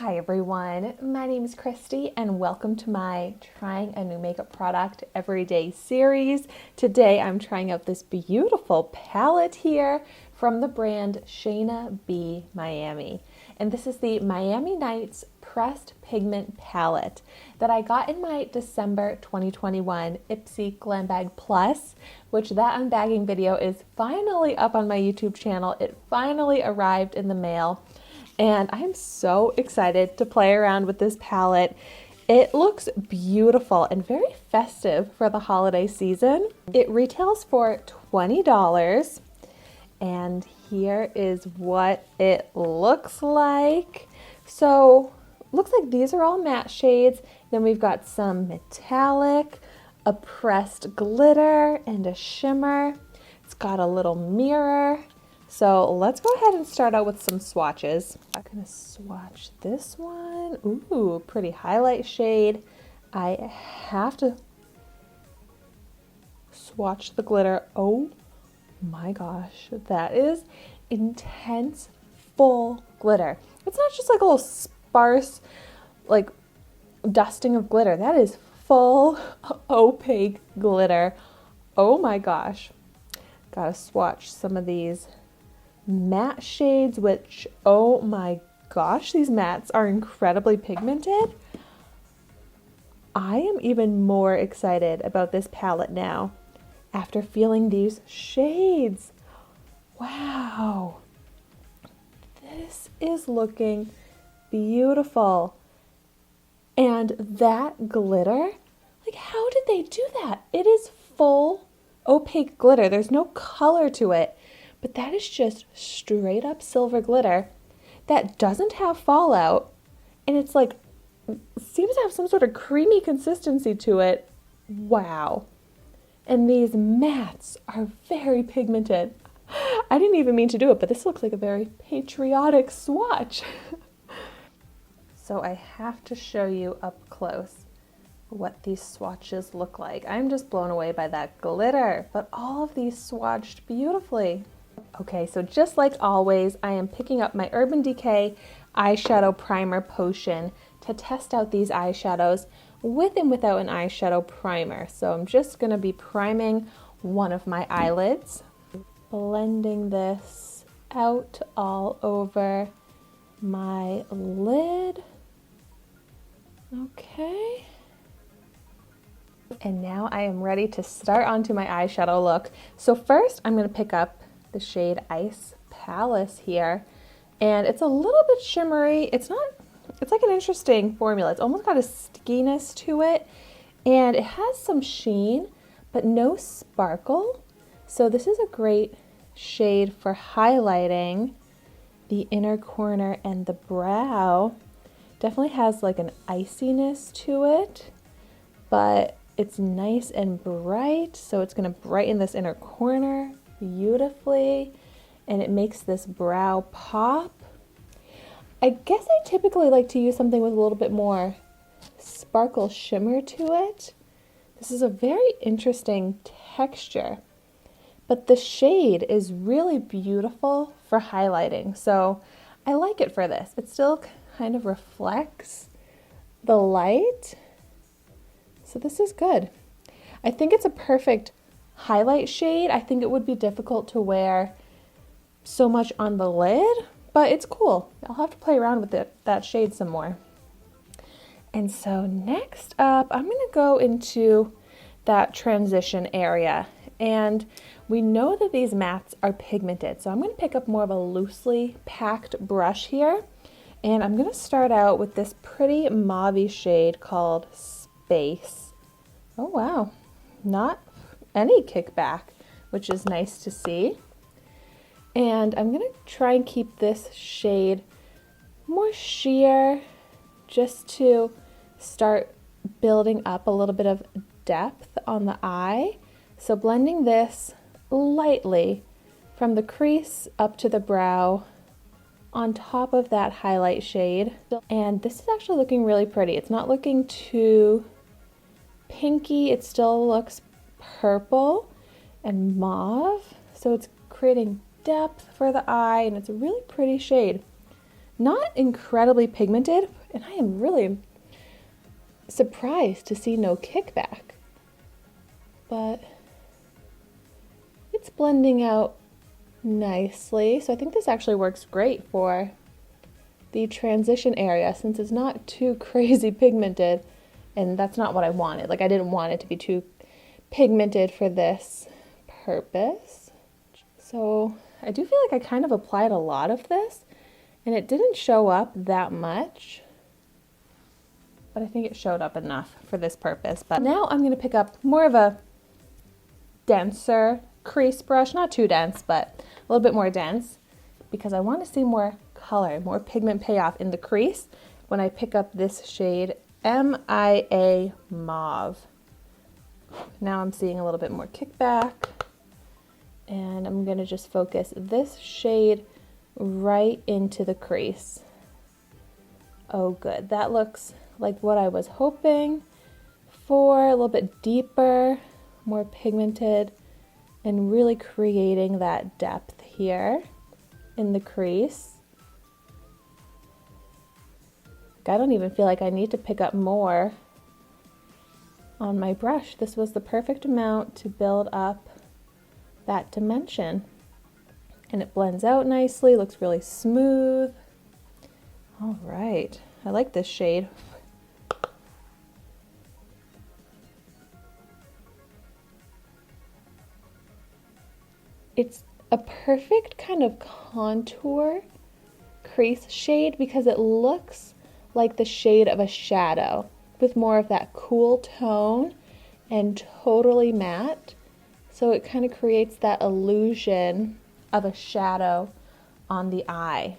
Hi everyone, my name is Christy and welcome to my Trying a New Makeup Product Everyday series. Today I'm trying out this beautiful palette here from the brand SHAINA B Miami. And this is the Miami Nights Pressed Pigment Palette that I got in my December 2021 Ipsy Glam Bag Plus, which that unbagging video is finally up on my YouTube channel. It finally arrived in the mail. And I'm so excited to play around with this palette. It looks beautiful and very festive for the holiday season. It retails for $20. And here is what it looks like. So, looks like these are all matte shades. Then we've got some metallic, a pressed glitter, and a shimmer. It's got a little mirror. So let's go ahead and start out with some swatches. I'm gonna swatch this one. Ooh, pretty highlight shade. I have to swatch the glitter. Oh my gosh, that is intense, full glitter. It's not just like a little sparse, like dusting of glitter. That is full opaque glitter. Oh my gosh. Gotta swatch some of these matte shades, which, oh my gosh, these mattes are incredibly pigmented. I am even more excited about this palette now after feeling these shades. Wow, this is looking beautiful. And that glitter, like, how did they do that? It is full opaque glitter. There's no color to it. But that is just straight up silver glitter that doesn't have fallout, and it's like, seems to have some sort of creamy consistency to it. Wow. And these mattes are very pigmented. I didn't even mean to do it, but this looks like a very patriotic swatch. So I have to show you up close what these swatches look like. I'm just blown away by that glitter, but all of these swatched beautifully. Okay, so just like always, I am picking up my Urban Decay Eyeshadow Primer Potion to test out these eyeshadows with and without an eyeshadow primer. So I'm just going to be priming one of my eyelids, blending this out all over my lid. Okay. And now I am ready to start onto my eyeshadow look. So first, I'm going to pick up the shade Ice Palace here, and it's a little bit shimmery. It's like an interesting formula. It's almost got a stickiness to it, and it has some sheen but no sparkle. So this is a great shade for highlighting the inner corner and the brow. Definitely has like an iciness to it, but it's nice and bright, so it's going to brighten this inner corner beautifully, and it makes this brow pop. I guess I typically like to use something with a little bit more sparkle shimmer to it. This is a very interesting texture, but the shade is really beautiful for highlighting, so I like it for this. It still kind of reflects the light, so this is good. I think it's a perfect highlight shade. I think it would be difficult to wear so much on the lid, but it's cool. I'll have to play around with that shade some more. And so next up, I'm going to go into that transition area. And we know that these mattes are pigmented, so I'm going to pick up more of a loosely packed brush here. And I'm going to start out with this pretty mauve-y shade called Space. Oh wow, not any kickback, which is nice to see. And I'm gonna try and keep this shade more sheer just to start building up a little bit of depth on the eye. So blending this lightly from the crease up to the brow on top of that highlight shade. And this is actually looking really pretty. It's not looking too pinky, it still looks purple and mauve, so it's creating depth for the eye, and it's a really pretty shade. not incredibly pigmented, and I am really surprised to see no kickback. But it's blending out nicely. So I think this actually works great for the transition area since it's not too crazy pigmented, and that's not what I wanted. Like I didn't want it to be too pigmented for this purpose. So I do feel like I kind of applied a lot of this and it didn't show up that much, but I think it showed up enough for this purpose. But now I'm going to pick up more of a denser crease brush, not too dense, but a little bit more dense, because I want to see more color, more pigment payoff in the crease when I pick up this shade MIA Mauve. Now I'm seeing a little bit more kickback, and I'm going to just focus this shade right into the crease. Oh good, that looks like what I was hoping for, a little bit deeper, more pigmented, and really creating that depth here in the crease. I don't even feel like I need to pick up more on my brush. This was the perfect amount to build up that dimension. And it blends out nicely, looks really smooth. All right, I like this shade. It's a perfect kind of contour crease shade because it looks like the shade of a shadow with more of that cool tone and totally matte. So it kind of creates that illusion of a shadow on the eye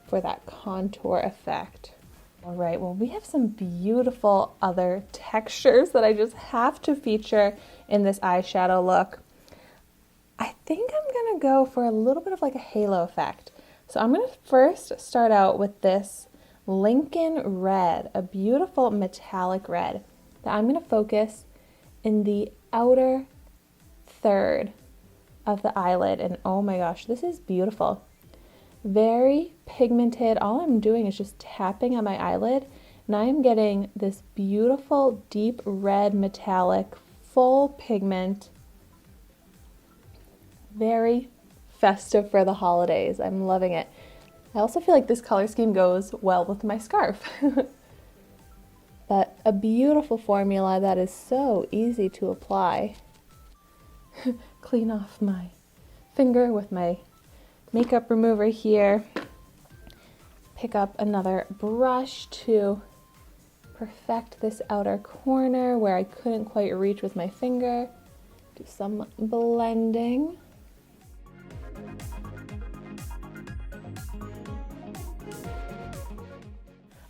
for that contour effect. All right, well, we have some beautiful other textures that I just have to feature in this eyeshadow look. I think I'm gonna go for a little bit of like a halo effect. So I'm gonna first start out with this Lincoln Red, a beautiful metallic red that I'm gonna focus in the outer third of the eyelid. And oh my gosh, this is beautiful. Very pigmented. All I'm doing is just tapping on my eyelid, and I am getting this beautiful deep red metallic full pigment. Very festive for the holidays. I'm loving it. I also feel like this color scheme goes well with my scarf. But a beautiful formula that is so easy to apply. Clean off my finger with my makeup remover here. Pick up another brush to perfect this outer corner where I couldn't quite reach with my finger. Do some blending.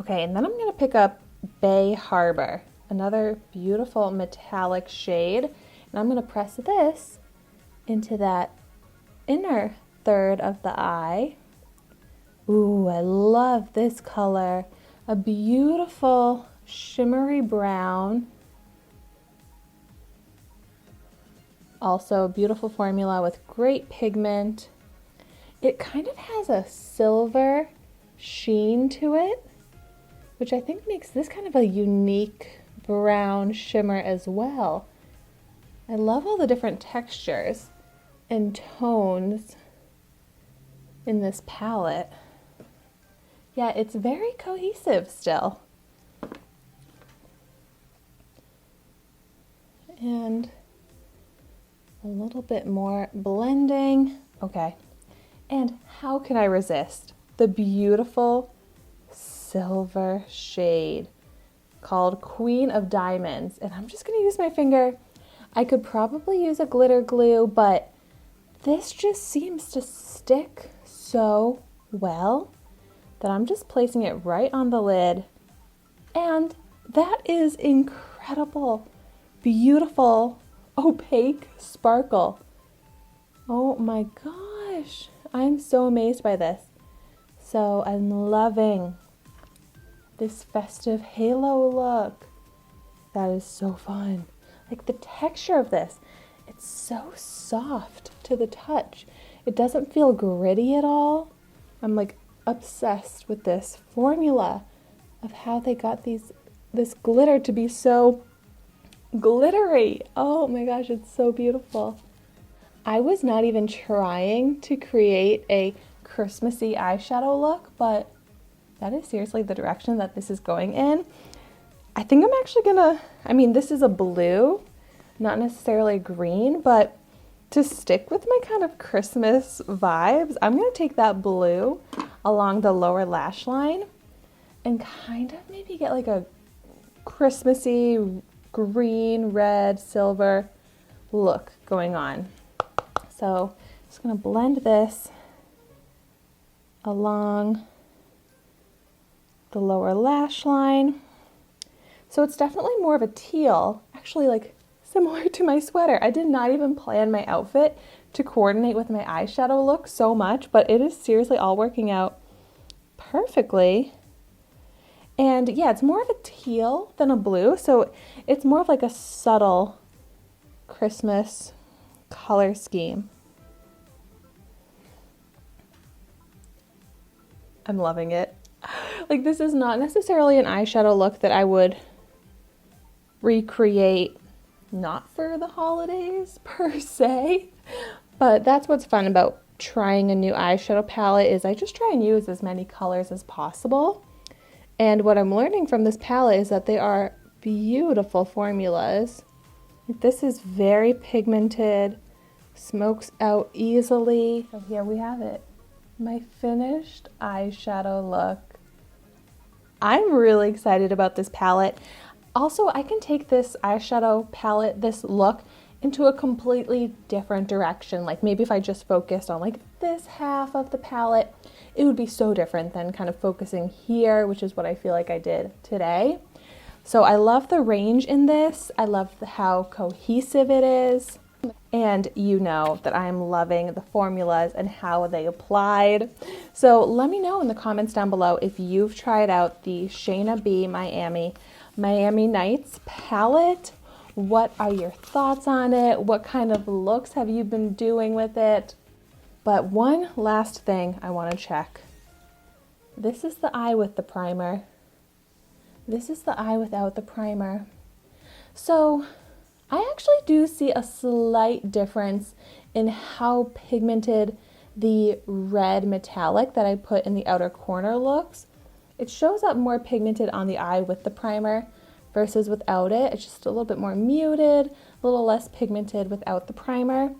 Okay, and then I'm going to pick up Bay Harbor, another beautiful metallic shade, and I'm going to press this into that inner third of the eye. Ooh, I love this color. A beautiful shimmery brown. Also a beautiful formula with great pigment. It kind of has a silver sheen to it, which I think makes this kind of a unique brown shimmer as well. I love all the different textures and tones in this palette. Yeah, it's very cohesive still. And a little bit more blending. Okay, and how can I resist the beautiful silver shade called Queen of Diamonds? And I'm just gonna use my finger. I could probably use a glitter glue, but this just seems to stick so well that I'm just placing it right on the lid. And that is incredible, beautiful, opaque sparkle. Oh my gosh, I'm so amazed by this. So I'm loving this festive halo look. That is so fun. Like the texture of this, it's so soft to the touch. It doesn't feel gritty at all. I'm like obsessed with this formula of how they got this glitter to be so glittery. Oh my gosh, it's so beautiful. I was not even trying to create a Christmassy eyeshadow look, but that is seriously the direction that this is going in. I think I'm actually gonna, I mean, this is a blue, not necessarily green, but to stick with my kind of Christmas vibes, I'm gonna take that blue along the lower lash line and kind of maybe get like a Christmassy green, red, silver look going on. So I'm just gonna blend this along the lower lash line. So it's definitely more of a teal, actually like similar to my sweater. I did not even plan my outfit to coordinate with my eyeshadow look so much, but it is seriously all working out perfectly. And yeah, it's more of a teal than a blue, so it's more of like a subtle Christmas color scheme. I'm loving it. Like, this is not necessarily an eyeshadow look that I would recreate, not for the holidays per se, but that's what's fun about trying a new eyeshadow palette is I just try and use as many colors as possible. And what I'm learning from this palette is that they are beautiful formulas. This is very pigmented, smokes out easily. So here we have it, my finished eyeshadow look. I'm really excited about this palette. Also, I can take this eyeshadow palette, this look, into a completely different direction. Like maybe if I just focused on like this half of the palette, it would be so different than kind of focusing here, which is what I feel like I did today. So I love the range in this. I love how cohesive it is. And you know that I'm loving the formulas and how they applied. So let me know in the comments down below if you've tried out the SHAINA B Miami Nights palette. What are your thoughts on it? What kind of looks have you been doing with it? But one last thing I want to check. This is the eye with the primer. This is the eye without the primer. So I actually do see a slight difference in how pigmented the red metallic that I put in the outer corner looks. It shows up more pigmented on the eye with the primer versus without it. It's just a little bit more muted, a little less pigmented without the primer.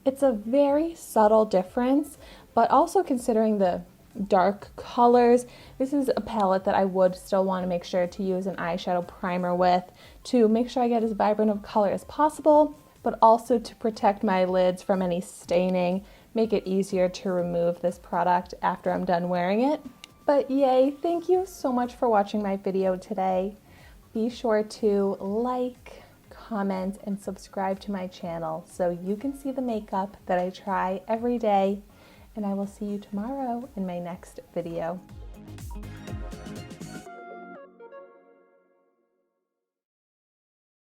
It's a very subtle difference, but also considering the dark colors, this is a palette that I would still want to make sure to use an eyeshadow primer with to make sure I get as vibrant of color as possible, but also to protect my lids from any staining, make it easier to remove this product after I'm done wearing it. But yay, thank you so much for watching my video today. Be sure to like, comment, and subscribe to my channel so you can see the makeup that I try every day. And I will see you tomorrow in my next video.